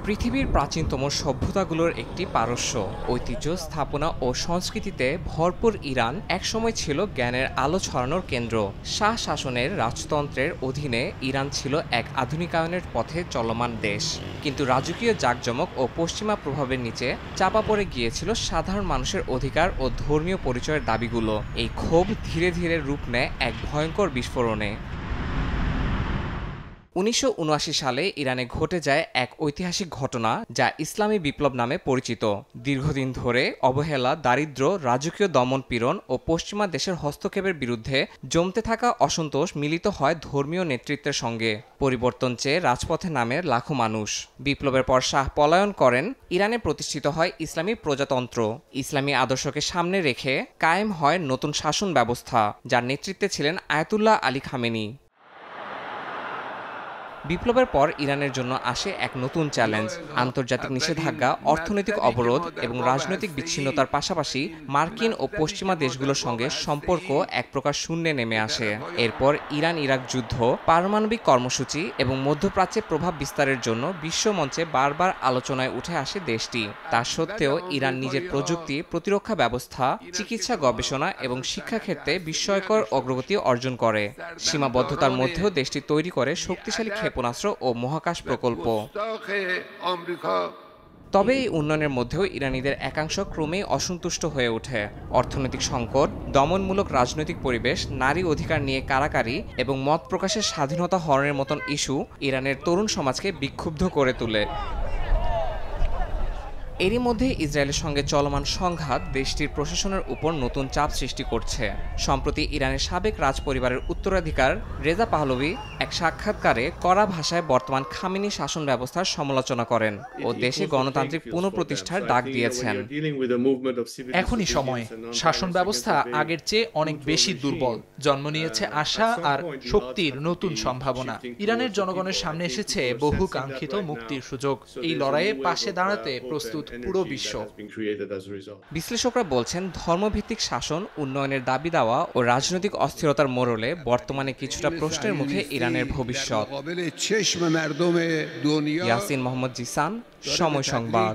পৃথিবীর প্রাচীনতম সভ্যতাগুলোর একটি পারস্য ঐতিহ্য স্থাপনা ও সংস্কৃতিতে ভরপুর ইরান একসময় ছিল জ্ঞানের আলো ছড়ানোর কেন্দ্র। শাহ শাসনের রাজতন্ত্রের অধীনে ইরান ছিল এক আধুনিকায়নের পথে চলমান দেশ, কিন্তু রাজকীয় জাঁকজমক ও পশ্চিমা প্রভাবের নিচে চাপা পড়ে গিয়েছিল সাধারণ মানুষের অধিকার ও ধর্মীয় পরিচয়ের দাবিগুলো। এই ক্ষোভ ধীরে ধীরে রূপ নেয় এক ভয়ঙ্কর বিস্ফোরণে। ১৯৭৯ সালে ইরানে ঘটে যায় এক ঐতিহাসিক ঘটনা যা ইসলামী বিপ্লব নামে পরিচিত। দীর্ঘদিন ধরে অবহেলা, দারিদ্র্য, রাজকীয় দমনপীড়ন ও পশ্চিমা দেশের হস্তক্ষেপের বিরুদ্ধে জমতে থাকা অসন্তোষ মিলিত হয় ধর্মীয় নেতৃত্বের সঙ্গে। পরিবর্তন চেয়ে রাজপথে নামে লাখো মানুষ। বিপ্লবের পর শাহ পলায়ন করেন, ইরানে প্রতিষ্ঠিত হয় ইসলামী প্রজাতন্ত্র। ইসলামী আদর্শকে সামনে রেখে কায়েম হয় নতুন শাসন ব্যবস্থা, যার নেতৃত্বে ছিলেন আয়াতুল্লাহ আলী খামেনি। বিপ্লবের পর ইরানের জন্য আসে এক নতুন চ্যালেঞ্জ, আন্তর্জাতিক নিষেধাজ্ঞা, অর্থনৈতিক অবরোধ এবং রাজনৈতিক বিচ্ছিন্নতার পাশাপাশি মার্কিন ও পশ্চিমা দেশগুলোর সঙ্গে সম্পর্ক এক প্রকার শূন্যে নেমে আসে। এরপর ইরান ইরাক যুদ্ধ, পারমাণবিক কর্মসূচি এবং মধ্যপ্রাচ্যে প্রভাব বিস্তারের জন্য বিশ্বমঞ্চে বারবার আলোচনায় উঠে আসে দেশটি। তা সত্ত্বেও ইরান নিজের প্রযুক্তি, প্রতিরক্ষা ব্যবস্থা, চিকিৎসা গবেষণা এবং শিক্ষাক্ষেত্রে বিস্ময়কর অগ্রগতি অর্জন করে। সীমাবদ্ধতার মধ্যেও দেশটি তৈরি করে শক্তিশালী ক্ষেপণাস্ত্র ও মহাকাশ প্রকল্প। তবে এই উন্নয়নের মধ্যেও ইরানিদের একাংশ ক্রমেই অসন্তুষ্ট হয়ে ওঠে। অর্থনৈতিক সংকট, দমনমূলক রাজনৈতিক পরিবেশ, নারী অধিকার নিয়ে কাড়াকাড়ি এবং মত প্রকাশের স্বাধীনতা হরণের মতন ইস্যু ইরানের তরুণ সমাজকে বিক্ষুব্ধ করে তোলে। এরই মধ্যে ইসরায়েলের সঙ্গে চলমান সংঘাত দেশটির প্রশাসনের উপর নতুন চাপ সৃষ্টি করছে। সম্প্রতি ইরানের সাবেক রাজপরিবারের উত্তরাধিকার রেজা পাহলভি এক সাক্ষাৎকারে কড়া ভাষায় বর্তমান খামেনি শাসন ব্যবস্থার সমালোচনা করেন ও দেশে গণতান্ত্রিক পুনঃপ্রতিষ্ঠার ডাক দিয়েছেন। এখনই সময়। শাসন ব্যবস্থা আগের চেয়ে অনেক বেশি দুর্বল। জন্ম নিয়েছে আশা আর শক্তির নতুন সম্ভাবনা। ইরানের জনগণের সামনে এসেছে বহু কাঙ্ক্ষিত মুক্তির সুযোগ। এই লড়াইয়ে পাশে দাঁড়াতে প্রস্তুত পুরো বিশ্ব। বিশ্লেষকরা বলছেন, ধর্মভিত্তিক শাসন, উন্নয়নের দাবি দেওয়া ও রাজনৈতিক অস্থিরতার মোড়লে বর্তমানে কিছুটা প্রশ্নের মুখে ইরানের ভবিষ্যৎ। ইয়াসিন মোহাম্মদ জিসান, সময় সংবাদ।